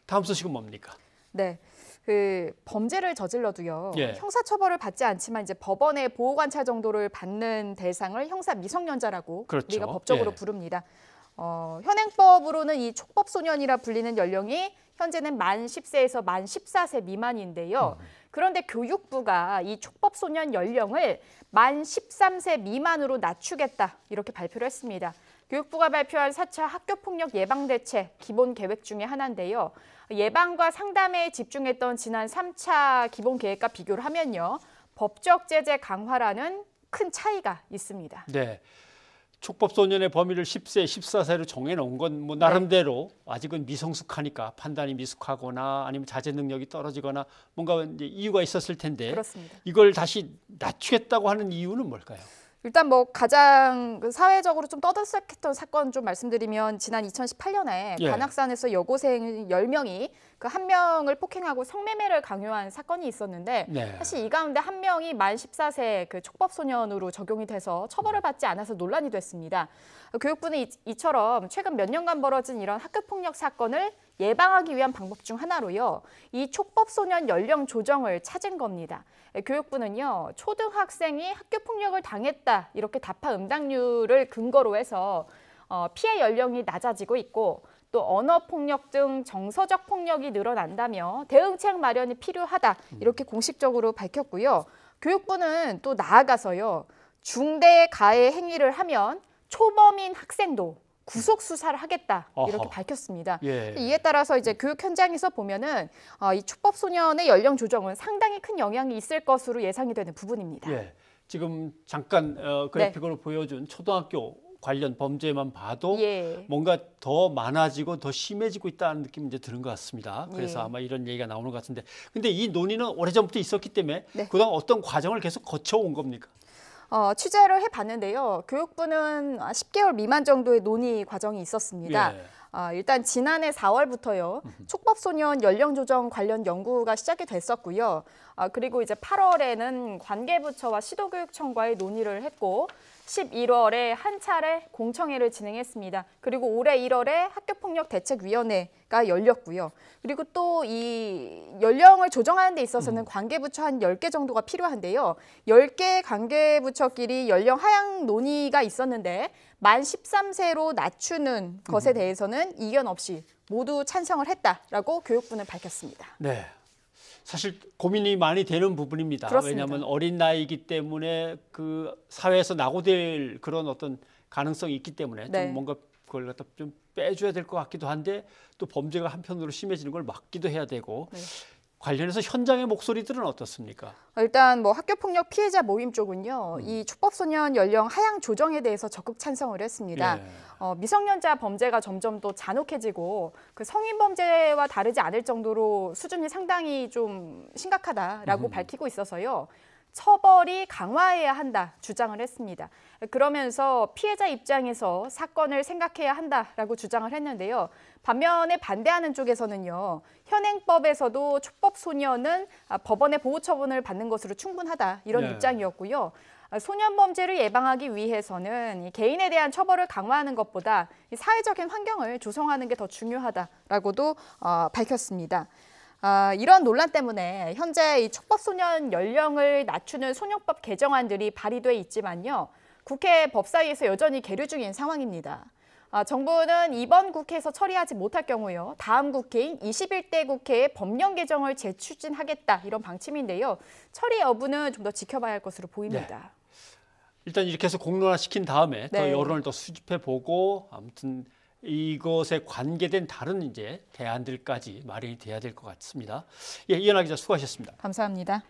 다음 소식은 뭡니까? 네. 범죄를 저질러도요. 예. 형사처벌을 받지 않지만 이제 법원의 보호관찰 정도를 받는 대상을 형사 미성년자라고 그렇죠. 우리가 법적으로 예. 부릅니다. 현행법으로는 이 촉법소년이라 불리는 연령이 현재는 만 10세에서 만 14세 미만인데요. 그런데 교육부가 이 촉법소년 연령을 만 13세 미만으로 낮추겠다 이렇게 발표를 했습니다. 교육부가 발표한 4차 학교폭력 예방대책 기본계획 중에 하나인데요. 예방과 상담에 집중했던 지난 3차 기본계획과 비교를 하면요. 법적 제재 강화라는 큰 차이가 있습니다. 네. 촉법소년의 범위를 10세, 14세로 정해놓은 건 뭐 나름대로 아직은 미성숙하니까 판단이 미숙하거나 아니면 자제 능력이 떨어지거나 뭔가 이제 이유가 있었을 텐데 그렇습니다. 이걸 다시 낮추겠다고 하는 이유는 뭘까요? 일단 뭐 가장 사회적으로 좀 떠들썩했던 사건 좀 말씀드리면 지난 2018년에 예. 관악산에서 여고생 10명이 그 한 명을 폭행하고 성매매를 강요한 사건이 있었는데 네. 사실 이 가운데 한 명이 만 14세 그 촉법소년으로 적용이 돼서 처벌을 받지 않아서 논란이 됐습니다. 교육부는 이처럼 최근 몇 년간 벌어진 이런 학교폭력 사건을 예방하기 위한 방법 중 하나로요. 이 촉법소년 연령 조정을 찾은 겁니다. 교육부는요. 초등학생이 학교폭력을 당했다 이렇게 답한 응답률을 근거로 해서 피해 연령이 낮아지고 있고 또 언어폭력 등 정서적 폭력이 늘어난다며 대응책 마련이 필요하다 이렇게 공식적으로 밝혔고요. 교육부는 또 나아가서요. 중대 가해 행위를 하면 초범인 학생도 구속 수사를 하겠다 이렇게 어허. 밝혔습니다. 예. 이에 따라서 이제 교육 현장에서 보면은 이 촉법 소년의 연령 조정은 상당히 큰 영향이 있을 것으로 예상이 되는 부분입니다. 예. 지금 잠깐 그래픽으로 보여준 초등학교 관련 범죄만 봐도 예. 뭔가 더 많아지고 더 심해지고 있다는 느낌이 이제 드는 것 같습니다. 그래서 예. 아마 이런 얘기가 나오는 것 같은데, 근데 이 논의는 오래전부터 있었기 때문에 네. 그동안 어떤 과정을 계속 거쳐온 겁니까? 취재를 해봤는데요. 교육부는 10개월 미만 정도의 논의 과정이 있었습니다. 예. 일단 지난해 4월부터요. 촉법소년 연령 조정 관련 연구가 시작이 됐었고요. 그리고 이제 8월에는 관계부처와 시도교육청과의 논의를 했고 11월에 한 차례 공청회를 진행했습니다. 그리고 올해 1월에 학교폭력대책위원회가 열렸고요. 그리고 또 이 연령을 조정하는 데 있어서는 관계부처 한 10개 정도가 필요한데요. 10개 관계부처끼리 연령 하향 논의가 있었는데 만 13세로 낮추는 것에 대해서는 이견 없이 모두 찬성을 했다라고 교육부는 밝혔습니다. 네. 사실 고민이 많이 되는 부분입니다. 그렇습니다. 왜냐하면 어린 나이이기 때문에 그 사회에서 낙오될 그런 어떤 가능성이 있기 때문에 네. 좀 뭔가 그걸 갖다 좀 빼줘야 될 것 같기도 한데 또 범죄가 한편으로 심해지는 걸 막기도 해야 되고 네. 관련해서 현장의 목소리들은 어떻습니까? 일단 뭐 학교폭력 피해자 모임 쪽은요. 이 촉법소년 연령 하향 조정에 대해서 적극 찬성을 했습니다. 예. 미성년자 범죄가 점점 또 잔혹해지고 그 성인 범죄와 다르지 않을 정도로 수준이 상당히 좀 심각하다라고 밝히고 있어서요. 처벌이 강화해야 한다 주장을 했습니다. 그러면서 피해자 입장에서 사건을 생각해야 한다라고 주장을 했는데요. 반면에 반대하는 쪽에서는요. 현행법에서도 촉법소년은 법원의 보호 처분을 받는 것으로 충분하다 이런 네. 입장이었고요. 소년 범죄를 예방하기 위해서는 개인에 대한 처벌을 강화하는 것보다 사회적인 환경을 조성하는 게 더 중요하다라고도 밝혔습니다. 이런 논란 때문에 현재 이 촉법소년 연령을 낮추는 소년법 개정안들이 발의돼 있지만요. 국회 법사위에서 여전히 계류 중인 상황입니다. 정부는 이번 국회에서 처리하지 못할 경우요. 다음 국회인 21대 국회에 법령 개정을 재추진하겠다 이런 방침인데요. 처리 여부는 좀 더 지켜봐야 할 것으로 보입니다. 네. 일단 이렇게 해서 공론화시킨 다음에 더 네. 여론을 더 수집해 보고 아무튼 이것에 관계된 다른 이제 대안들까지 마련이 돼야 될 것 같습니다. 예, 이현아 기자 수고하셨습니다. 감사합니다.